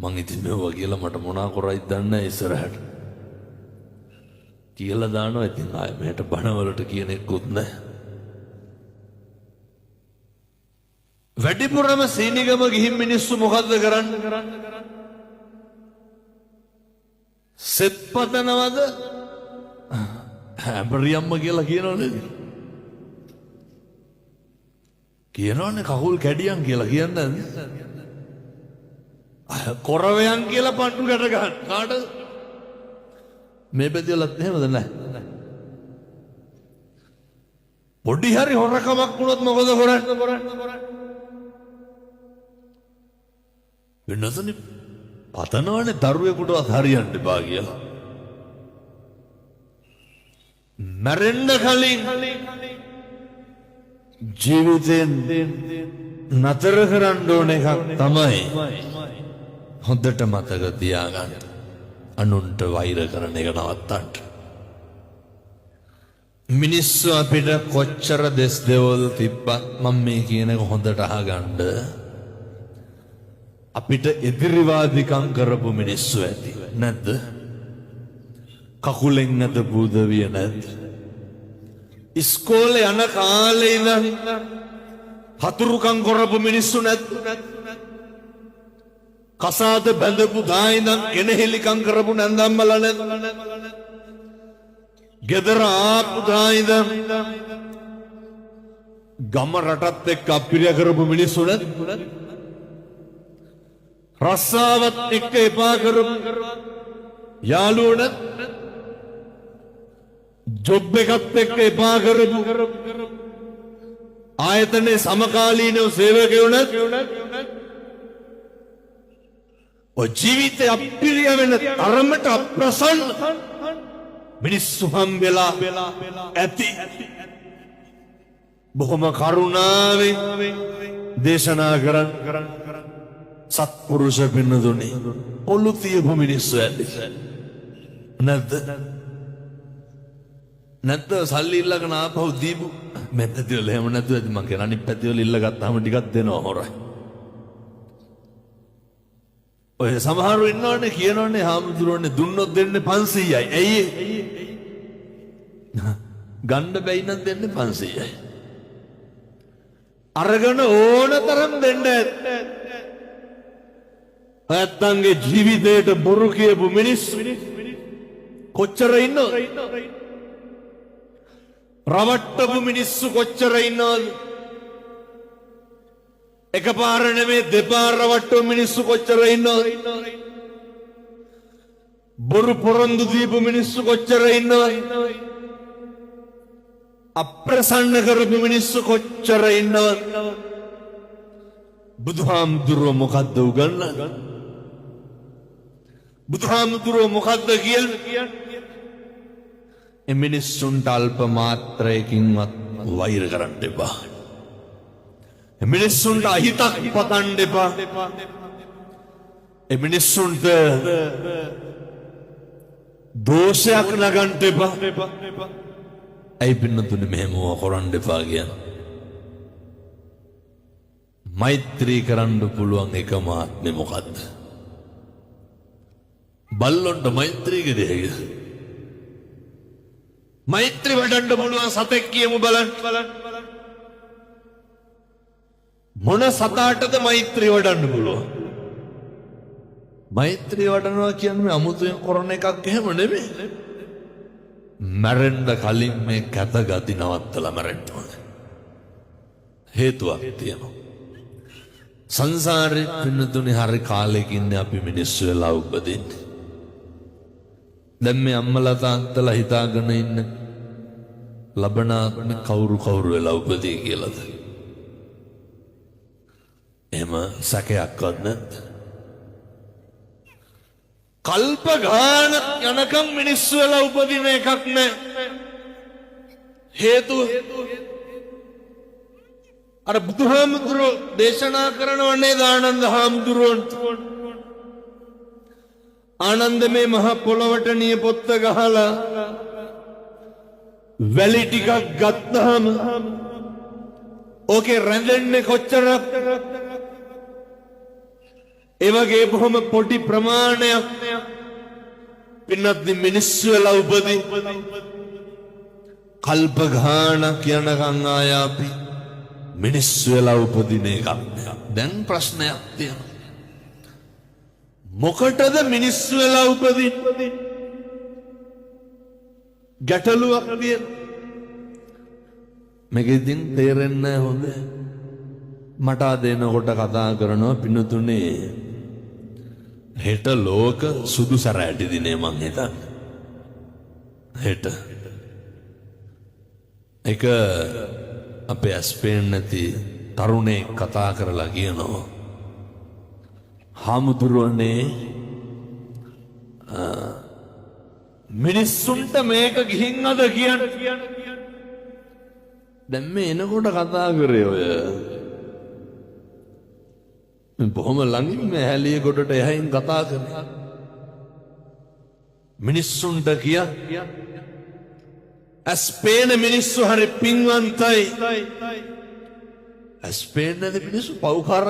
මං ඉතින් මේවා කියලා මට මොනා කරයිද දන්නේ නැහැ ඉස්සරහට. කියලා දානවා ඉතින් ආයෙ මෙහෙට බණවලට කියන එක්කුත් නැහැ. වැඩිපුරම සීනිගම ගිහින් මිනිස්සු මොකද්ද කරන්නේ? සෙත් පතනවද? හැඹරියම්ම කියලා කියනවනේ. කියනවනේ කකුල් කැඩියන් කියලා කියන්නේ නැද්ද? කොරවයන් කියලා පට්ටු ගැට ගන්න. කාටද? මේ බෙදෙලත් එහෙමද නැහැ. පොඩි හරි හොරකමක් වුණොත් මොකද කරන්නේ? වෙනසනේ පතනවනේ දරුවෙකුටවත් හරියන්න එපා කියලා. මැරෙන්න කලින් ජීවිතෙන් නතර කරන්න ඕන එකක් තමයි හොඳට මතක තියාගන්න. අනුන්ට වෛර කරන එක නවත්තන්න. මිනිස්සු අපිට කොච්චර දෙස් දෙවල් තිබ්බත් මම මේ කියන එක හොඳට අහගන්න. අපිට එදිරිවාදිකම් කරපු මිනිස්සු ඇති නැද්ද? කකුලෙන් නැද බුදවිය නැද්ද? ඉස්කෝලේ යන කාලේ ඉඳන් හතුරුකම් කරපු මිනිස්සු නැද්ද? කසාද බැඳපු දා ඉඳන් කෙනෙහිලිකම් කරපු නැන්දම්මලා නැද්ද? ගෙදර ආපු දා ඉඳන් ගම රටත් එක්ක අපිරිය කරපු මිනිස්සු නැද්ද? රස්සාවත් එක්ක එපා කරපු යාළුවෝ නැද්ද? ජොබ් එකත් එක්ක එපා කරපු ආයතනයේ සමකාලීනව සේවකයෝ නැද්ද? ඔය ජීවිතේ අපිරිය වෙන තරමට අප්‍රසන්න මිනිස්සු හම්බෙලා ඇති. බොහොම කරුණාවෙන් දේශනා කරන් සත්පුරුෂ පින්නතුනි ඔලු තියපු මිනිස්සු ඇති නැද්ද? නැත්ද සල්ලි ඉල්ලගෙන ආපහු දීපු මේ පැතිවල එහෙම නැතුව ඇති. මං කියන අනිත් පැතිවල ඉල්ල ගත්තාම ටිකක් දෙනවා හොරයි. ඔය සමහරු ඉන්නවනේ කියනවනේ හාමුදුරුවනේ දුන්නොත් දෙන්නේ 500යි. ඇයි ගන්න බැයි නම් දෙන්නේ 500යි. අරගෙන ඕන තරම් දෙන්න ඇත්තේ. ඇත්තන්ගේ ජීවිතේට බොරු කියපු මිනිස්සු කොච්චර ඉන්නවද? රවට්ටපු මිනිස්සු කොච්චර ඉන්නවද? එකපාර නෙමෙයි දෙපාර රවට්ටපු මිනිස්සු කොච්චර ඉන්නවද? බොරු පොරොන්දු දීපු මිනිස්සු කොච්චර ඉන්නවද? අප්‍රසන්න කරපු මිනිස්සු කොච්චර ඉන්නවද? බුදුහාමුදුරුවෝ මොකද්ද උගන්වන්නේ? බුදුහාමුදුරුවෝ මොකද්ද කියන්නේ? මිනිස්සුන්ට අල්ප මාත්‍රයකින්වත් වෛර කරන්න එපා. මිනිස්සුන්ට අහිතක් පතන්න එපා. මිනිස්සුන්ට දෝෂයක් නගන්න එපා. ඇයි පින්නතුනේ මෙහෙම කරන්න එපා කියන්නේ? මෛත්‍රී කරන්න පුළුවන් එකම ආත්මේ මොකද්ද? බල්ලොන්ට මෛත්‍රී කරේද? මෛත්‍රී වඩන්න පුළුවන් සතෙක් කියමු බලන්න. මොන සතාටද මෛත්‍රී වඩන්න පුළුවන්? මෛත්‍රී වඩනවා කියන්නේ අමුතුවෙන් කරන එකක් එහෙම නෙමෙයි. මැරෙන්න කලින් මේ කැත ගති නවත්තලා මැරෙන්න ඕනේ. හේතුවක් තියෙනවා. සංසාරේ පින්නතුනේ හරි කාලෙකින් අපි මිනිස්සු වෙලා උපදින්නේ. දැන් මේ අම්මලා තාත්තලා හිතාගෙන ඉන්න ලබනාත්ම කවුරු වෙලා උපදී කියලාද? එහෙම සැකයක්වත් නැද්ද? කල්ප ගාන යනකම් මිනිස්සු වෙලා උපදින එකක් නෑ. හේතුව අර බුදුහාමුදුරුවෝ දේශනා කරනවනේ ආනන්ද හාමුදුරුවන්ට. ආනන්ද මේ මහ පොළවට නියපොත්ත ගහලා වැලි ටිකක් ගත්තාම ඕකේ රැඳෙන්නේ කොච්චරක්? ඒ වගේ බොහොම පොඩි ප්‍රමාණයක් පින්වත්නි මිනිස්සු වෙලා උපදී කල්ප ගානක් යනකම් ආය අපි මිනිස්සු වෙලා උපදින එකක්. දැන් ප්‍රශ්නයක් තියෙනවා. මොකටද මිනිස්සු වෙලා උපදින්නේ? ගැටලුවක් තියෙනවා. මේක ඉතින් තේරෙන්නේ නැහැ හොඳ. මට දෙනකොට කතා කරනවා පින්නතුනේ හෙට ලෝක සුදු සැරෑටි දිනේ මං හිතන්නේ. හෙට එක අපේ ඇස්පේන් නැති තරුණේ කතා කරලා කියනවා හාමුදුරුවනේ මිනිස්සුන්ට මේක ගිහින් අද කියන්නේ දැන් මේ එනකොට කතා කරේ ඔය බොහොම ළඟින් මේ හැලිය ගොඩට එහයින් කතා කරේ මිනිස්සුන්ට කිය ඇස්පේන මිනිස්සු හරි පින්වන්තයි ඇස්පේන නැති මිනිස්සු පව්කාර